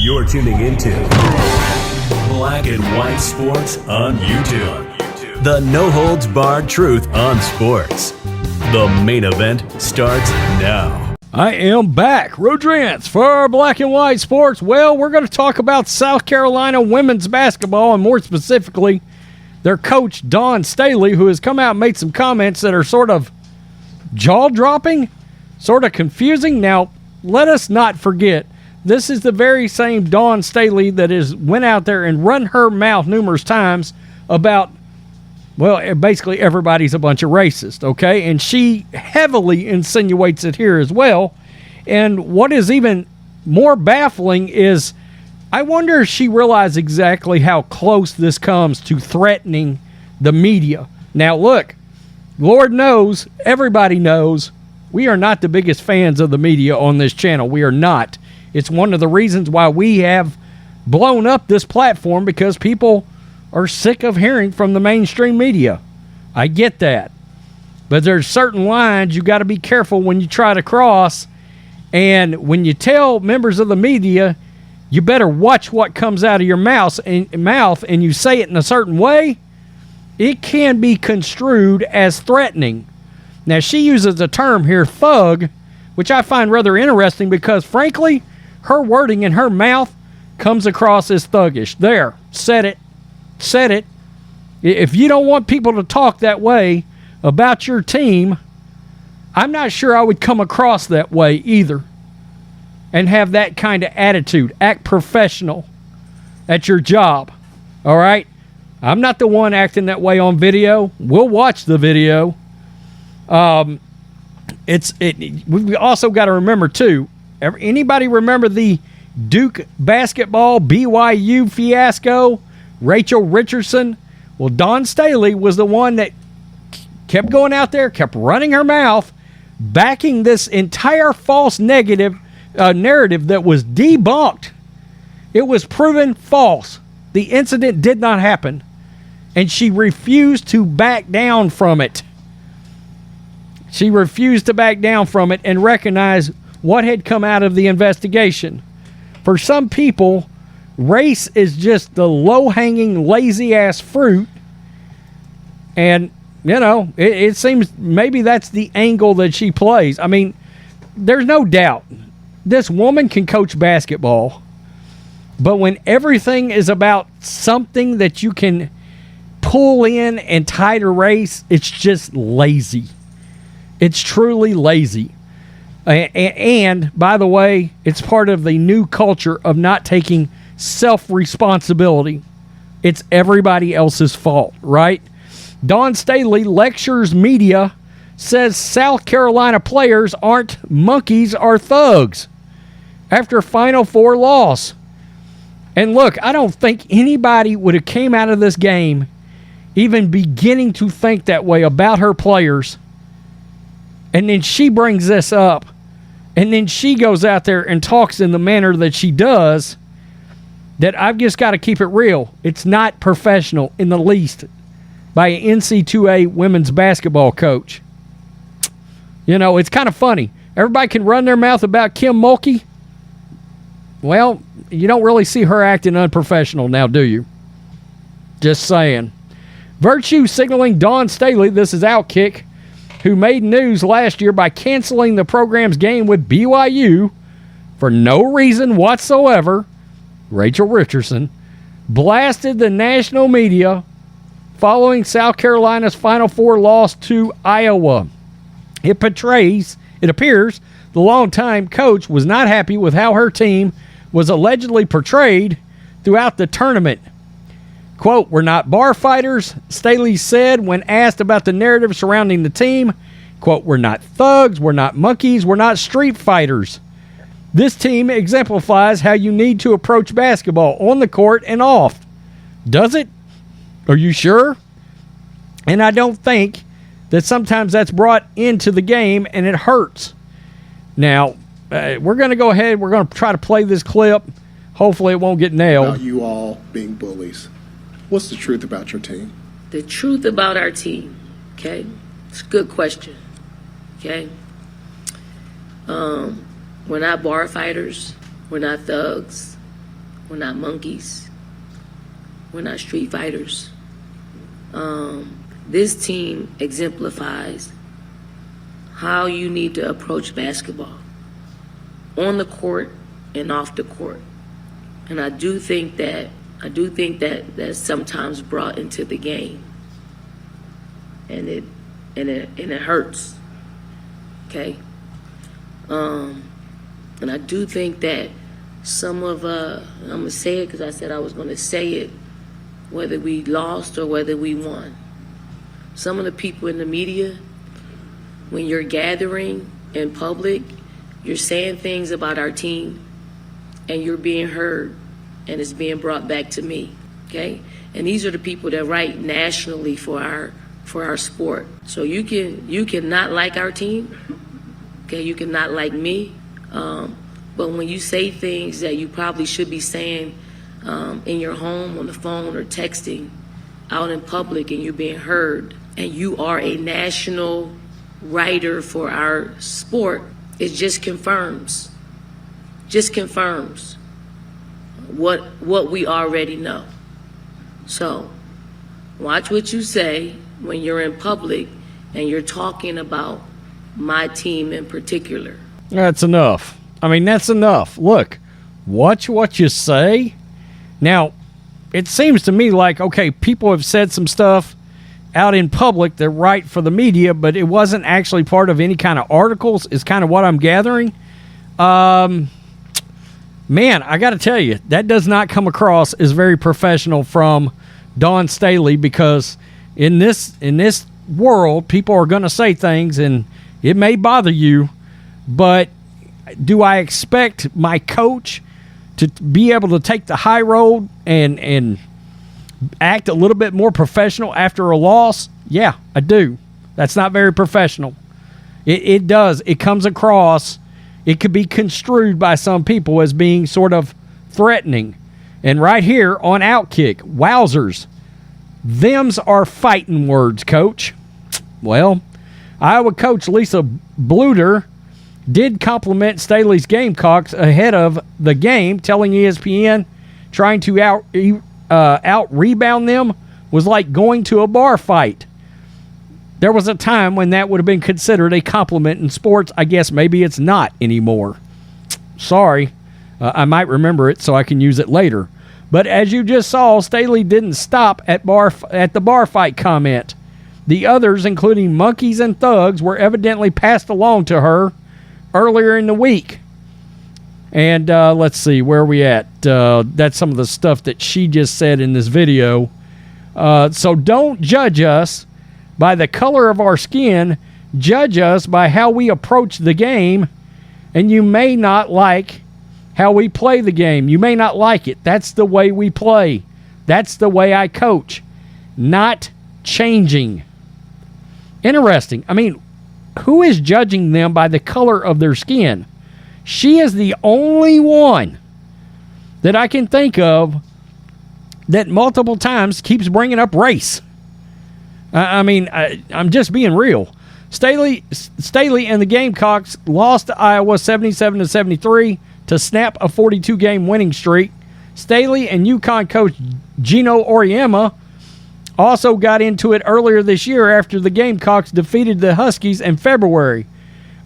You're tuning into Black and White Sports on YouTube. The no-holds-barred truth on sports. The main event starts now. I am back, Rodrance, for Black and White Sports. Well, we're going to talk about South Carolina women's basketball, and more specifically, their coach, Dawn Staley, who has come out and made some comments that are sort of jaw-dropping, sort of confusing. Now, let us not forget, this is the very same Dawn Staley that has went out there and run her mouth numerous times about, well, basically everybody's a bunch of racists, okay? And she heavily insinuates it here as well. And what is even more baffling is I wonder if she realized exactly how close this comes to threatening the media. Now, look, Lord knows, everybody knows, we are not the biggest fans of the media on this channel. We are not. It's one of the reasons why we have blown up this platform, because people are sick of hearing from the mainstream media. I get that. But there's certain lines you got to be careful when you try to cross. And when you tell members of the media, you better watch what comes out of your mouth and you say it in a certain way, it can be construed as threatening. Now, she uses the term here, thug, which I find rather interesting because, frankly, her wording in her mouth comes across as thuggish. There, said it. Said it. If you don't want people to talk that way about your team, I'm not sure I would come across that way either and have that kind of attitude. Act professional at your job. All right? I'm not the one acting that way on video. We'll watch the video. We've also got to remember, too, anybody remember the Duke basketball BYU fiasco? Rachel Richardson? Well, Dawn Staley was the one that kept going out there, kept running her mouth, backing this entire false narrative that was debunked. It was proven false. The incident did not happen, and she refused to back down from it. She refused to back down from it and recognize what had come out of the investigation. For some people, race is just the low-hanging, lazy-ass fruit. And, you know, it seems maybe that's the angle that she plays. I mean, there's no doubt this woman can coach basketball. But when everything is about something that you can pull in and tie to race, it's just lazy. It's truly lazy. And, by the way, it's part of the new culture of not taking self-responsibility. It's everybody else's fault, right? Dawn Staley lectures media, says South Carolina players aren't monkeys or thugs after Final Four loss. And look, I don't think anybody would have came out of this game even beginning to think that way about her players. And then she brings this up. And then she goes out there and talks in the manner that she does, that I've just got to keep it real. It's not professional in the least by an NC2A women's basketball coach. You know, it's kind of funny. Everybody can run their mouth about Kim Mulkey. Well, you don't really see her acting unprofessional now, do you? Just saying. Virtue signaling Dawn Staley, this is Outkick, who made news last year by canceling the program's game with BYU for no reason whatsoever. Rachel Richardson blasted the national media following South Carolina's Final Four loss to Iowa. It appears the longtime coach was not happy with how her team was allegedly portrayed throughout the tournament. Quote, "We're not bar fighters," Staley said when asked about the narrative surrounding the team. Quote, "We're not thugs, we're not monkeys, we're not street fighters. This team exemplifies how you need to approach basketball on the court and off." Does it? Are you sure? And I don't think that sometimes that's brought into the game and it hurts. Now, we're going to go ahead. We're going to try to play this clip. Hopefully it won't get nailed. About you all being bullies. What's the truth about your team? The truth about our team, okay? It's a good question, okay? We're not bar fighters. We're not thugs. We're not monkeys. We're not street fighters. This team exemplifies how you need to approach basketball on the court and off the court. And I do think that that's sometimes brought into the game. And it hurts. Okay? And I do think that some of I'm gonna say it because I said I was gonna say it, whether we lost or whether we won. Some of the people in the media, when you're gathering in public, you're saying things about our team and you're being heard and it's being brought back to me, okay? And these are the people that write nationally for our sport. So you can not like our team, okay? You can not like me, but when you say things that you probably should be saying in your home, on the phone, or texting out in public, and you're being heard, and you are a national writer for our sport, it just confirms what we already know. So watch what you say when you're in public and you're talking about my team in particular. That's enough. I mean, that's enough. Look, watch what you say. Now, it seems to me like, okay, people have said some stuff out in public that write for the media, but it wasn't actually part of any kind of articles, is kind of what I'm gathering. Man, I got to tell you, that does not come across as very professional from Dawn Staley, because in this world, people are going to say things, and it may bother you, but do I expect my coach to be able to take the high road and act a little bit more professional after a loss? Yeah, I do. That's not very professional. It does. It comes across, it could be construed by some people as being sort of threatening. And right here on Outkick, wowzers, them's are fighting words, Coach. Well, Iowa coach Lisa Bluter did compliment Staley's Gamecocks ahead of the game, telling ESPN trying to out-rebound them was like going to a bar fight. There was a time when that would have been considered a compliment in sports. I guess maybe it's not anymore. Sorry. I might remember it so I can use it later. But as you just saw, Staley didn't stop at the bar fight comment. The others, including Monkeys and Thugs, were evidently passed along to her earlier in the week. And let's see, where are we at? That's some of the stuff that she just said in this video. So don't judge us by the color of our skin. Judge us by how we approach the game. And you may not like how we play the game. You may not like it. That's the way we play. That's the way I coach. Not changing. Interesting. I mean, who is judging them by the color of their skin? She is the only one that I can think of that multiple times keeps bringing up race. I'm just being real. Staley and the Gamecocks lost to Iowa 77-73 to snap a 42-game winning streak. Staley and UConn coach Gino Auriemma also got into it earlier this year after the Gamecocks defeated the Huskies in February.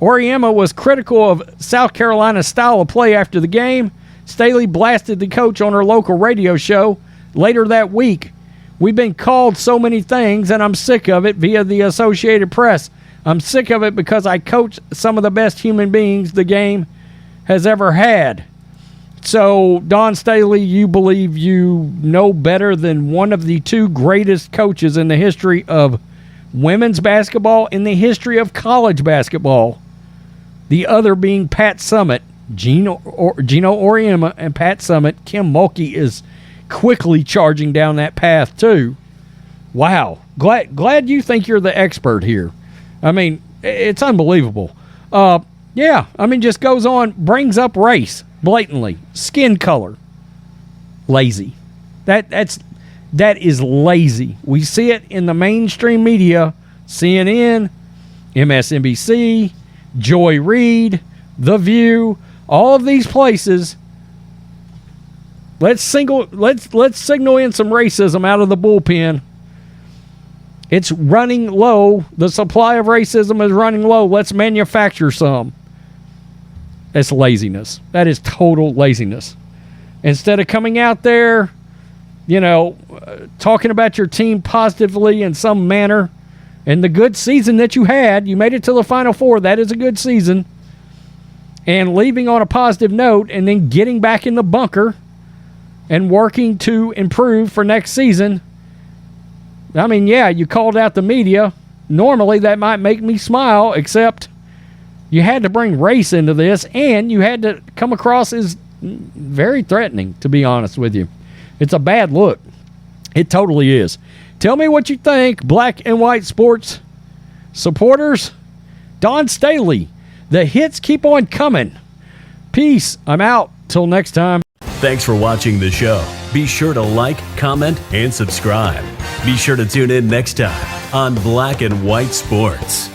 Auriemma was critical of South Carolina's style of play after the game. Staley blasted the coach on her local radio show later that week. We've been called so many things, and I'm sick of it, via the Associated Press. I'm sick of it because I coach some of the best human beings the game has ever had. So, Dawn Staley, you believe you know better than one of the two greatest coaches in the history of women's basketball, in the history of college basketball. The other being Pat Summitt, Gino Auriemma and Pat Summitt. Kim Mulkey is quickly charging down that path too. Wow. Glad you think you're the expert here. I mean, it's unbelievable. Just goes on, brings up race blatantly, skin color. Lazy. That is lazy. We see it in the mainstream media, CNN, MSNBC, Joy Reid, The View, all of these places. Let's signal in some racism out of the bullpen. It's running low. The supply of racism is running low. Let's manufacture some. That's laziness. That is total laziness. Instead of coming out there, talking about your team positively in some manner and the good season that you had, you made it to the Final Four. That is a good season. And leaving on a positive note and then getting back in the bunker and working to improve for next season. I mean, yeah, you called out the media. Normally that might make me smile, except you had to bring race into this and you had to come across as very threatening, to be honest with you. It's a bad look. It totally is. Tell me what you think, black and white sports supporters. Don Staley, the hits keep on coming. Peace. I'm out. Till next time. Thanks for watching the show. Be sure to like, comment, and subscribe. Be sure to tune in next time on Black and White Sports.